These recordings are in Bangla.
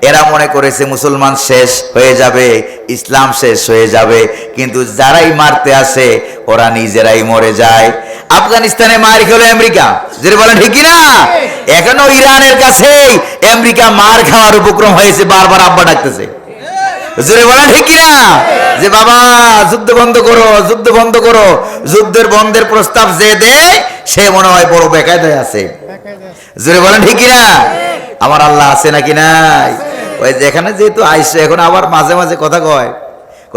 এরা মনে করেছে মুসলমান শেষ হয়ে যাবে, ইসলাম শেষ হয়ে যাবে, কিন্তু যারাই মারতে আসে ওরা নিজেরাই মরে যায়। আফগানিস্তানে মার খেলো আমেরিকা, যদি বলেন ঠিক কিনা? এখনো ইরানের কাছে আমেরিকা মার খাওয়ার উপক্রম হয়েছে, বারবার আব্বা ডাকতেছে, জোরে বলেন ঠিক কিনা? যে বাবা যুদ্ধ বন্ধ করো, যুদ্ধ বন্ধ করো। যুদ্ধের বন্ধের প্রস্তাব যে দেয় সে মনে হয় বড় বেকায়দায় আছে, জোরে বলেন ঠিক কিনা? আমার আল্লাহ আছে নাকি নাই? ওই যেখানে যেহেতু আইসে এখন আবার মাঝে মাঝে কথা কয়,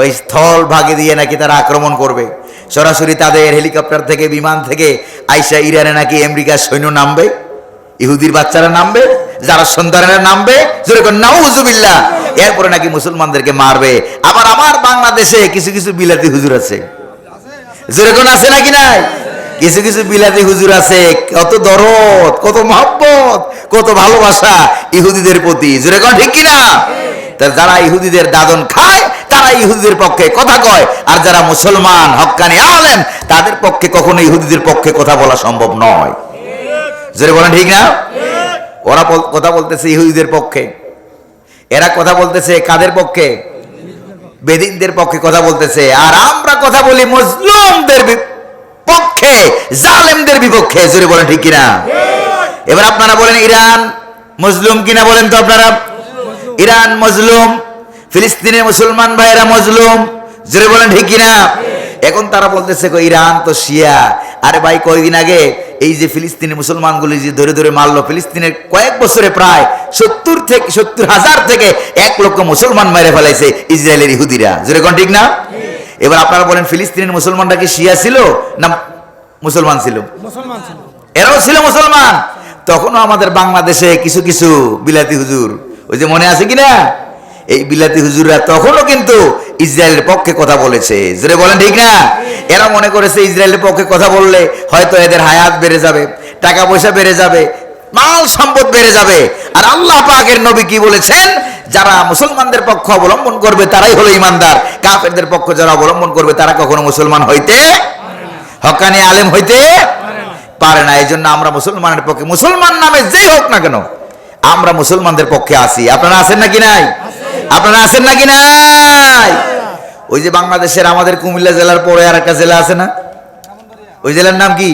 ওই স্থল ভাগে দিয়ে নাকি তারা আক্রমণ করবে, সরাসরি তাদের হেলিকপ্টার থেকে বিমান থেকে আইসা ইরানে নাকি আমেরিকার সৈন্য নামবে, ইহুদির বাচ্চারা নামবে, যারা সন্তানেরা নামবে, জোরে করে নাউজুবিল্লাহ। এরপরে নাকি মুসলমানদেরকে মারবে। আবার আমার বাংলাদেশে কিছু কিছু বিলাতি হুজুর আছে, জোরে কোন আছে নাকি নাই? কিছু কিছু বিলাতি হুজুর আছে, কত দরদ, কত মহব্বত, কত ভালোবাসা ইহুদিদের প্রতি, জোরে কোন ঠিক কিনা? যারা ইহুদিদের দাদন খায় তারা ইহুদিদের পক্ষে কথা কয়, আর যারা মুসলমান হক্কানি আলেম তাদের পক্ষে কখনো ইহুদিদের পক্ষে কথা বলা সম্ভব নয়, জোরে বলেন ঠিক না? ওরা কথা বলতেছে ইহুদিদের পক্ষে, এরা কথা বলতেছে কাদের পক্ষে? বেদিনদের পক্ষে কথা বলতেছে, আর আমরা কথা বলি মুসলিমদের পক্ষে, জালেমদের বিপক্ষে, জোরে বলেন ঠিক কিনা? এবার আপনারা বলেন ইরান মজলুম কিনা বলেন তো আপনারা? ইরান মজলুম, ফিলিস্তিনের মুসলমান ভাইয়েরা মজলুম, জোরে বলেন ঠিক কিনা? এখন তারা বলতেছে ইরান তো শিয়া। আরে ভাই, কয়েকদিন আগে এই যে ফিলিস্তিনের মুসলমানগুলি যে ধরে ধরে মারলো, ফিলিস্তিনের কয়েক বছরে প্রায় 70,000 থেকে 1 লক্ষ মুসলমান মেরে ফেলাইছে ইসরায়েলের ইহুদিরা, জোরে কোন ঠিক না? এবার আপনারা বলেন ফিলিস্তিনের মুসলমানরা কি শিয়া ছিল না মুসলমান ছিল? এরাও ছিল মুসলমান। তখনও আমাদের বাংলাদেশে কিছু কিছু বিলাতি হুজুর, ওই যে মনে আছে কিনা, এই বিলাতি হুজুররা তখনও কিন্তু ইসরায়েলের পক্ষে কথা বলেছে, জোরে বলেন ঠিক না? এরা মনে করেছে ইসরায়েলের পক্ষে কথা বললে হয়তো এদের হায়াত বেড়ে যাবে, টাকা পয়সা বেড়ে যাবে, মাল সম্পদ বেড়ে যাবে। আর আল্লাহ পাকের নবী কি বলেছেন? যারা মুসলমানদের পক্ষ অবলম্বন করবে তারাই হলো ইমানদার, কাফেরদের পক্ষ যারা অবলম্বন করবে তারা কখনো মুসলমান হইতে, হক্কানি আলেম হইতে পারে না। এই জন্য আমরা মুসলমানের পক্ষে, মুসলমান নামে যেই হোক না কেন আমরা মুসলমানদের পক্ষে আছি। আপনারা আছেন নাকি নাই? আপনারা আছেন নাকি নাই? ওই যে বাংলাদেশের আমাদের কুমিল্লা জেলার পরে আর একটা জেলা আছে না, ওই জেলার নাম কি?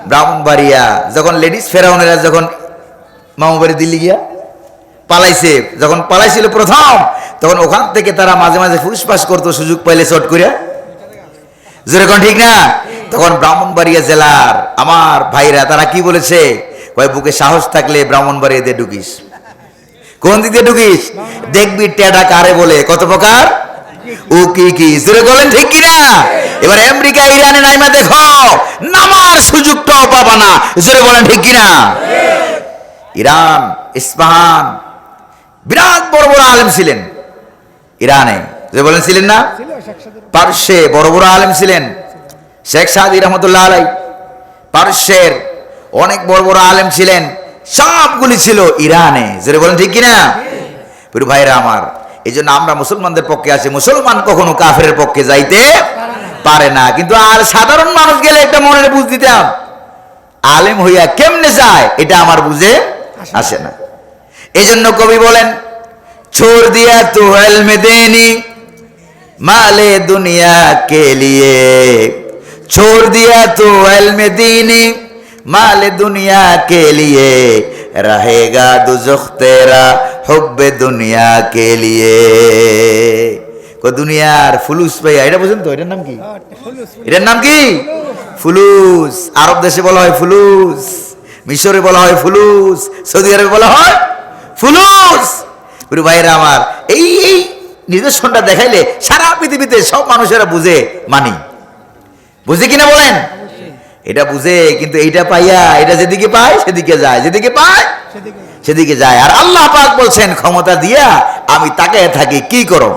ব্রাহ্মণবাড়িয়া। যখন লেডিস ফেরাউনেরা যখন মামুবাড়ি দিল্লি গিয়া পালাইছে, যখন পালাইছিল প্রথম, তখন ওখান থেকে তারা মাঝে মাঝে ফুসফাস করতো সুযোগ পাইলে চট করে, যেরকম ঠিক না? তখন ব্রাহ্মণবাড়িয়া জেলার আমার ভাইরা তারা কি বলেছে? কয় বুকে সাহস থাকলে ব্রাহ্মণবাড়িয়াতে ঢুকিস। কোন দিকে ঢুকিস? দেখবি টেডা কারে বলে, কত প্রকার ও কি কি, জোরে বলেন ঠিক কিনা? এবার আমেরিকা ইরানে নাইমা দেখো, নামার সুযোগটাও পাবা না, জোরে বলেন ঠিক কিনা? ইরান, ইস্পাহান, বিরাট বড় বড় আলেম ছিলেন ইরানে, জোরে বলেন ছিলেন না? পারস্যে বড় বড় আলেম ছিলেন, শেখ সাদি রহমতুল্লাহ আলাই, পারস্যের অনেক বড় বড় আলেম ছিলেন, সবগুলি ছিল ইরানে, জোরে বলেন ঠিক কিনা? প্রিয় ভাইরা আমার, এই জন্য আমরা মুসলমানদের পক্ষে আছি। মুসলমান কখনো কাফেরের পক্ষে যাইতে পারে না। কিন্তু আর সাধারণ মানুষ গেলে একটা মনের বুঝ দিতাম, আলেম হইয়া কেমনে যায় এটা আমার বুঝে আসে না। এই জন্য কবি বলেন, ছোড় দিয়া তো ইলমে দেনি মালে দুনিয়া কে লিয়ে, छोड़ दिया तो इल्म दीनी माल दुनिया के लिए, रहेगा दुज़ख तेरा हुब्बे दुनिया के लिए। को दुनियार ফুলুস ভাইয়া, এটা বুঝেন তো? এটার নাম কি? এটার নাম কি? ফুলুস। আরব দেশে বলা হয় ফুলুস, মিশরে বলা হয় ফুলুস, সৌদি আরবে বলা হয় ফুলুস। প্রিয় ভাইরা আমার, এই নিদর্শনটা দেখাইলে সারা পৃথিবীতে সব মানুষেরা বুঝে, মানি, বুঝে কিনা বলেন? এটা বুঝে, কিন্তু এইটা পাইয়া এটা যেদিকে পায় সেদিকে যায়, যেদিকে পায় সেদিকে যায়। আর আল্লাহ পাক বলছেন, ক্ষমতা দিয়া আমি তাকায় থাকি কি করো।